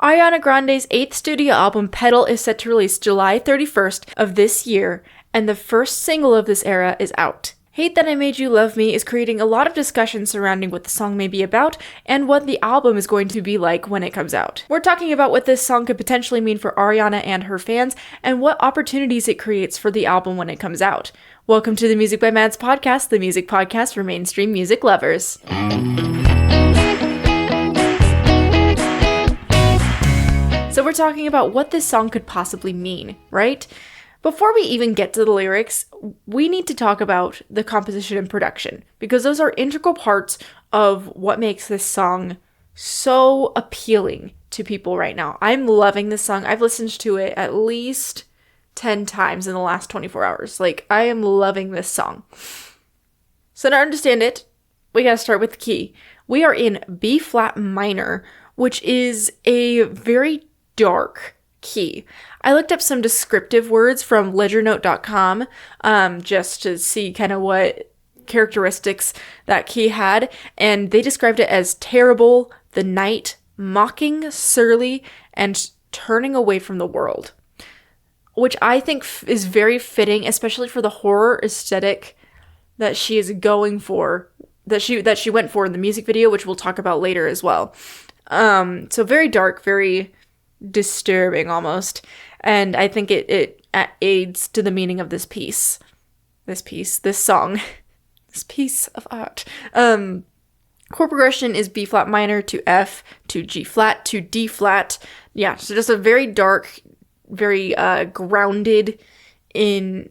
Ariana Grande's 8th studio album, Petal, is set to release July 31st of this year, and the first single of this era is out. Hate That I Made You Love Me is creating a lot of discussion surrounding what the song may be about and what the album is going to be like when it comes out. We're talking about what this song could potentially mean for Ariana and her fans and what opportunities it creates for the album when it comes out. Welcome to the Music by Mads podcast, the music podcast for mainstream music lovers. So we're talking about what this song could possibly mean, right? Before we even get to the lyrics, we need to talk about the composition and production, because those are integral parts of what makes this song so appealing to people right now. I'm loving this song. I've listened to it at least 10 times in the last 24 hours. I am loving this song. So to understand it, we gotta start with the key. We are in B flat minor, which is a very dark key. I looked up some descriptive words from ledgernote.com just to see kind of what characteristics that key had, and they described it as terrible, the night, mocking, surly, and turning away from the world, which I think is very fitting, especially for the horror aesthetic that she is going for, that she went for in the music video, which we'll talk about later as well. So very dark, very disturbing almost, and I think it aids to the meaning of this piece, this song, this piece of art. Chord progression is B flat minor to F to G flat to D flat. Yeah, so just a very dark, very grounded in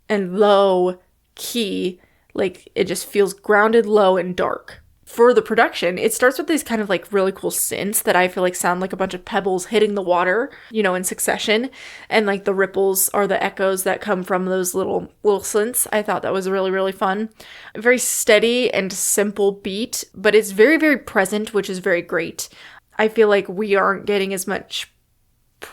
and low key. It just feels grounded, low, and dark. For the production, it starts with these kind of really cool synths that I feel like sound like a bunch of pebbles hitting the water, in succession. And the ripples are the echoes that come from those little synths. I thought that was really, really fun. A very steady and simple beat, but it's very, very present, which is very great. I feel like we aren't getting as much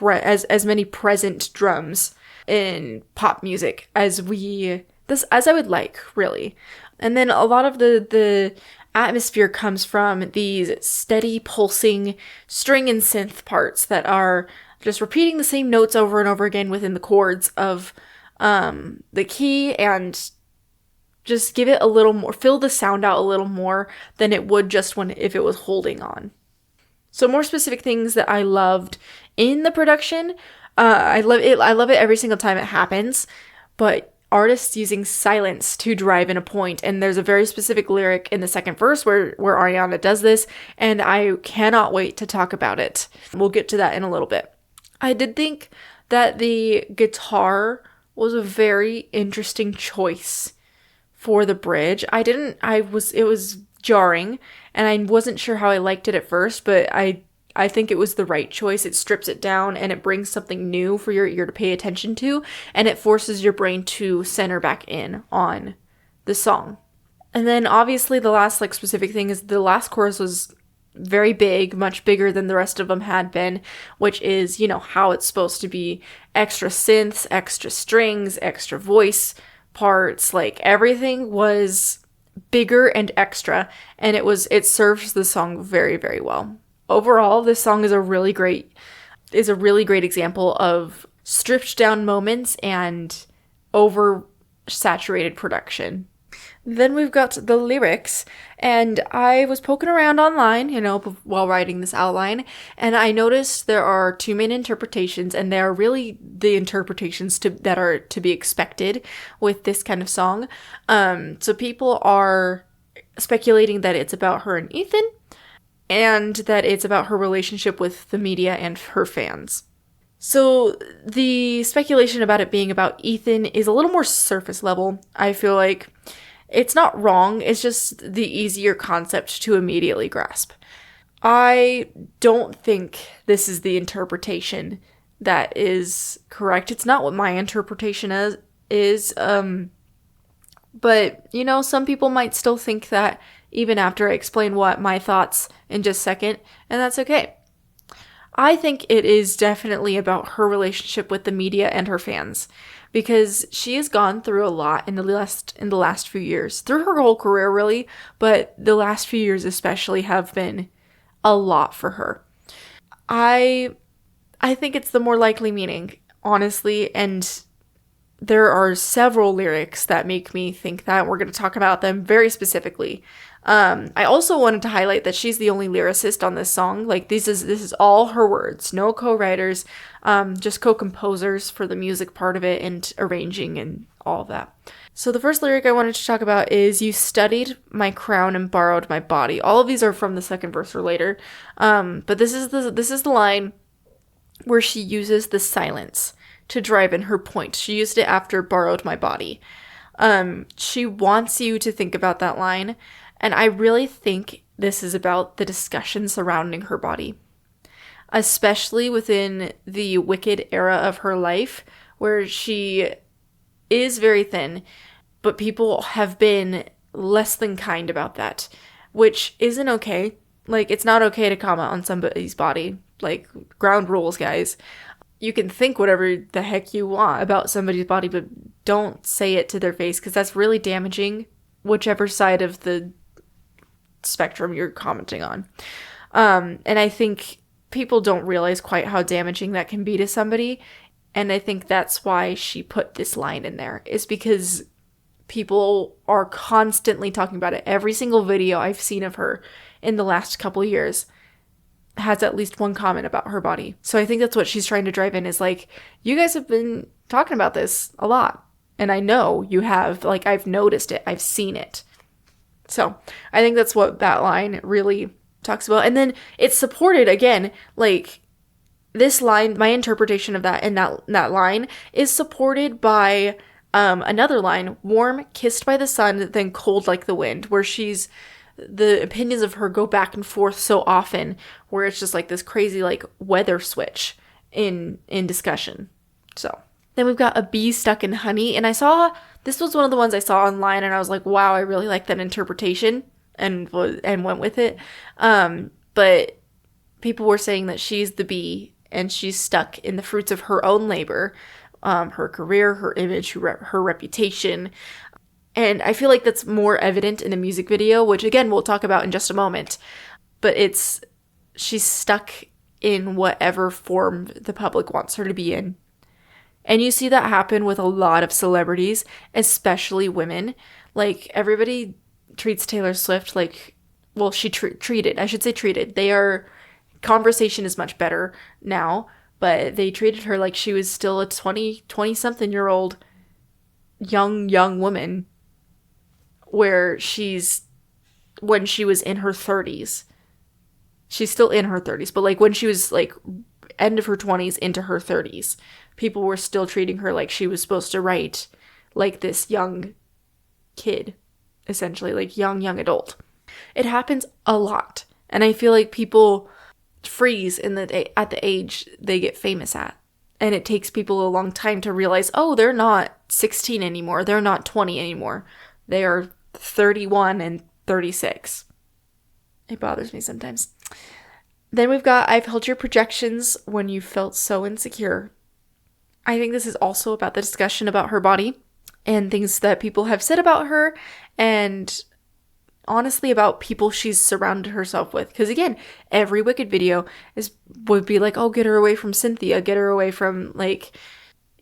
as many present drums in pop music as I would like, really. And then a lot of the atmosphere comes from these steady pulsing string and synth parts that are just repeating the same notes over and over again within the chords of the key, and just give it a little more, fill the sound out a little more than it would just if it was holding on. So more specific things that I loved in the production, I love it every single time it happens, but artists using silence to drive in a point, and there's a very specific lyric in the second verse where Ariana does this, and I cannot wait to talk about it. We'll get to that in a little bit. I did think that the guitar was a very interesting choice for the bridge. It was jarring, and I wasn't sure how I liked it at first, but I think it was the right choice. It strips it down and it brings something new for your ear to pay attention to, and it forces your brain to center back in on the song. And then obviously the last specific thing is the last chorus was very big, much bigger than the rest of them had been, which is, how it's supposed to be. Extra synths, extra strings, extra voice parts, everything was bigger and extra, and it serves the song very, very well. Overall, this song is a really great example of stripped down moments and oversaturated production. Then we've got the lyrics, and I was poking around online, while writing this outline, and I noticed there are two main interpretations, and they are really the interpretations that are to be expected with this kind of song. So people are speculating that it's about her and Ethan, and that it's about her relationship with the media and her fans. So the speculation about it being about Ethan is a little more surface level. I feel like it's not wrong, it's just the easier concept to immediately grasp. I don't think this is the interpretation that is correct. It's not what my interpretation is. But, some people might still think that, even after I explain what my thoughts in just a second, and that's okay. I think it is definitely about her relationship with the media and her fans, because she has gone through a lot in the last few years, through her whole career really, but the last few years especially have been a lot for her. I think it's the more likely meaning, honestly, and there are several lyrics that make me think that. We're going to talk about them very specifically. I also wanted to highlight that she's the only lyricist on this song. Like, this is all her words, no co-writers, just co-composers for the music part of it and arranging and all of that. So the first lyric I wanted to talk about is, "You studied my crown and borrowed my body." All of these are from the second verse or later, but this is the line where she uses the silence to drive in her point. She used it after "borrowed my body." She wants you to think about that line, and I really think this is about the discussion surrounding her body, especially within the Wicked era of her life, where she is very thin, but people have been less than kind about that, which isn't okay. Like, it's not okay to comment on somebody's body. Like, ground rules, guys. You can think whatever the heck you want about somebody's body, but don't say it to their face, because that's really damaging, whichever side of the spectrum you're commenting on. And I think people don't realize quite how damaging that can be to somebody. And I think that's why she put this line in there, is because people are constantly talking about it. Every single video I've seen of her in the last couple of years has at least one comment about her body. So I think that's what she's trying to drive in, is like, you guys have been talking about this a lot. And I know you have. Like, I've noticed it. I've seen it. So I think that's what that line really talks about. And then it's supported, again, like, this line, my interpretation of that and that line is supported by another line, "warm, kissed by the sun, then cold like the wind," where the opinions of her go back and forth so often, where it's just like this crazy, like, weather switch in discussion. So then we've got "a bee stuck in honey," and this was one of the ones I saw online, and I was like, wow, I really like that interpretation, and went with it. But people were saying that she's the bee, and she's stuck in the fruits of her own labor, her career, her image, her reputation. And I feel like that's more evident in the music video, which, again, we'll talk about in just a moment. But she's stuck in whatever form the public wants her to be in. And you see that happen with a lot of celebrities, especially women. Like, everybody treats Taylor Swift like, well, she treated. Conversation is much better now, but they treated her like she was still a 20-something-year-old young woman, where when she was in her 30s. She's still in her 30s, but, like, when she was, like, end of her 20s into her 30s, people were still treating her like she was supposed to write like this young kid, essentially, like young adult. It happens a lot, and I feel like people freeze at the age they get famous at, and it takes people a long time to realize, oh, they're not 16 anymore, they're not 20 anymore, they are 31 and 36. It bothers me sometimes. Then we've got "I've held your projections when you felt so insecure." I think this is also about the discussion about her body and things that people have said about her, and honestly about people she's surrounded herself with. Because, again, every Wicked video would be like, oh, get her away from Cynthia, get her away from, like,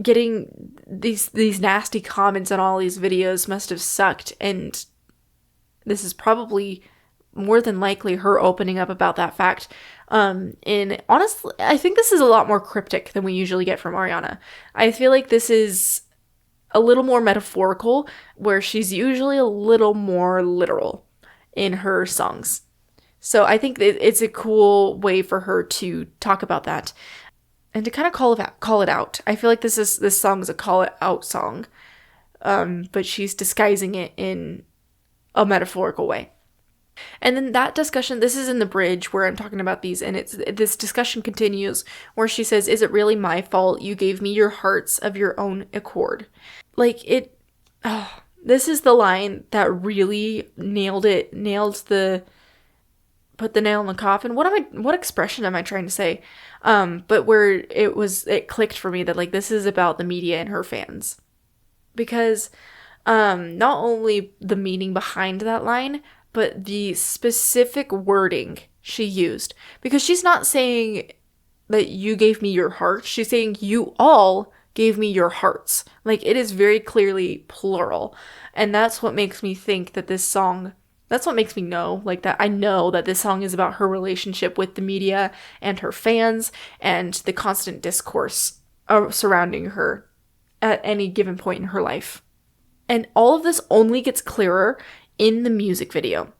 getting these nasty comments on all these videos must have sucked. And this is probably more than likely her opening up about that fact. And honestly, I think this is a lot more cryptic than we usually get from Ariana. I feel like this is a little more metaphorical, where she's usually a little more literal in her songs. So I think it's a cool way for her to talk about that and to kind of call it out. I feel like this song is a call it out song, but she's disguising it in a metaphorical way. And then that discussion, this is in the bridge where I'm talking about these, and this discussion continues where she says, "Is it really my fault you gave me your hearts of your own accord?" Like, this is the line that really put the nail in the coffin. What expression am I trying to say? But where it clicked for me that, like, this is about the media and her fans. Because not only the meaning behind that line, but the specific wording she used. Because she's not saying that you gave me your heart. She's saying you all gave me your hearts. Like, it is very clearly plural. And that's what makes me think that this song, that's what makes me know, like, that I know that this song is about her relationship with the media and her fans and the constant discourse surrounding her at any given point in her life. And all of this only gets clearer in the music video.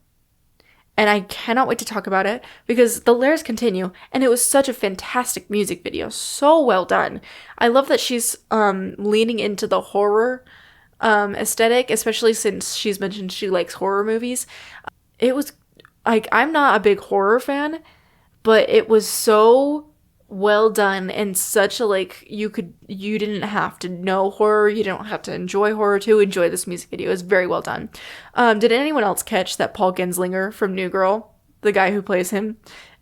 And I cannot wait to talk about it because the lyrics continue, and it was such a fantastic music video. So well done. I love that she's leaning into the horror aesthetic, especially since she's mentioned she likes horror movies. It was, like, I'm not a big horror fan, but it was so well done and such a, like, you didn't have to know horror, you don't have to enjoy horror to enjoy this music video. It's very well done. Did anyone else catch that Paul Genslinger from New Girl, the guy who plays him,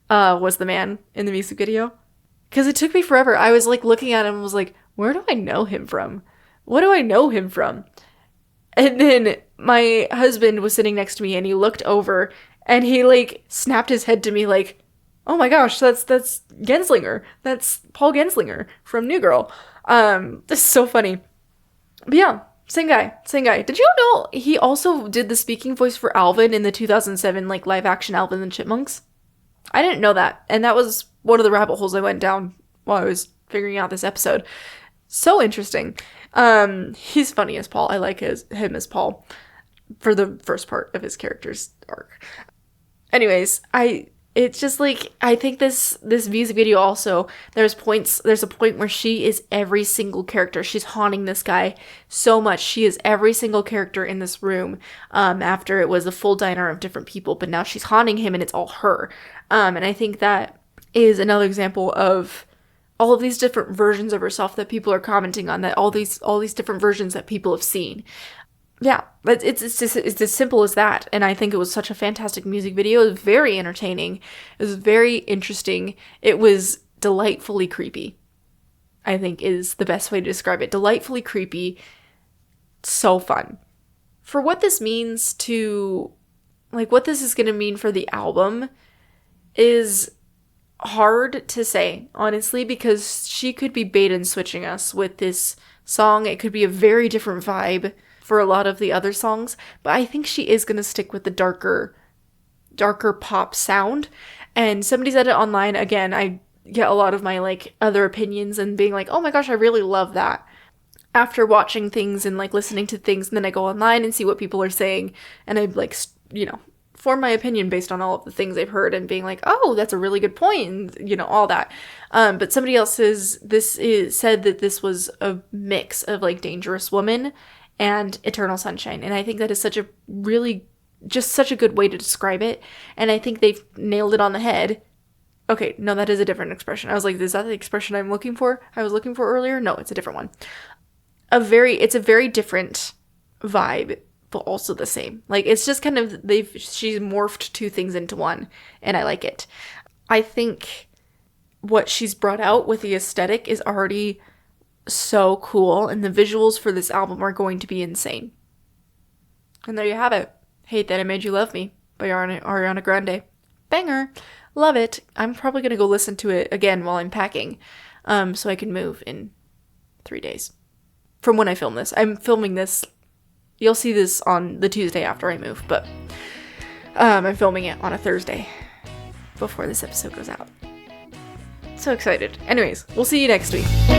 was the man in the music video? Because it took me forever. I was, like, looking at him and was like, where do I know him from? What do I know him from? And then my husband was sitting next to me and he looked over and he, like, snapped his head to me like, oh my gosh, that's Genslinger. That's Paul Genslinger from New Girl. This is so funny. But yeah, same guy. Did you know he also did the speaking voice for Alvin in the 2007, like, live action Alvin and the Chipmunks? I didn't know that. And that was one of the rabbit holes I went down while I was figuring out this episode. So interesting. He's funny as Paul. I like him as Paul for the first part of his character's arc. Anyways, it's just, like, I think this music video also, there's a point where she is every single character. She's haunting this guy so much. She is every single character in this room, after it was a full diner of different people, but now she's haunting him and it's all her. And I think that is another example of all of these different versions of herself that people are commenting on, that all these different versions that people have seen. Yeah, it's as simple as that. And I think it was such a fantastic music video. It was very entertaining. It was very interesting. It was delightfully creepy, I think is the best way to describe it. Delightfully creepy. So fun. For what this means to, like, what this is going to mean for the album is hard to say, honestly, because she could be bait and switching us with this song. It could be a very different vibe for a lot of the other songs, but I think she is going to stick with the darker pop sound. And somebody said it online, again, I get a lot of my, like, other opinions and being like, oh my gosh, I really love that. After watching things and, like, listening to things, and then I go online and see what people are saying, and I, like, form my opinion based on all of the things I've heard and being like, oh, that's a really good point, and, all that. But somebody else said that this was a mix of, like, Dangerous Woman and Eternal Sunshine. And I think that is such a good way to describe it. And I think they've nailed it on the head. Okay, no, that is a different expression. I was like, is that the expression I was looking for earlier? No, it's a different one. It's a very different vibe, but also the same. Like, it's just kind of, she's morphed two things into one, and I like it. I think what she's brought out with the aesthetic is already so cool, and the visuals for this album are going to be insane. And there you have it. Hate That I Made You Love Me by Ariana Grande. Banger. Love it. I'm probably going to go listen to it again while I'm packing, so I can move in 3 days from when I film this. I'm filming this, you'll see this on the Tuesday after I move, but I'm filming it on a Thursday before this episode goes out. So excited. Anyways, we'll see you next week.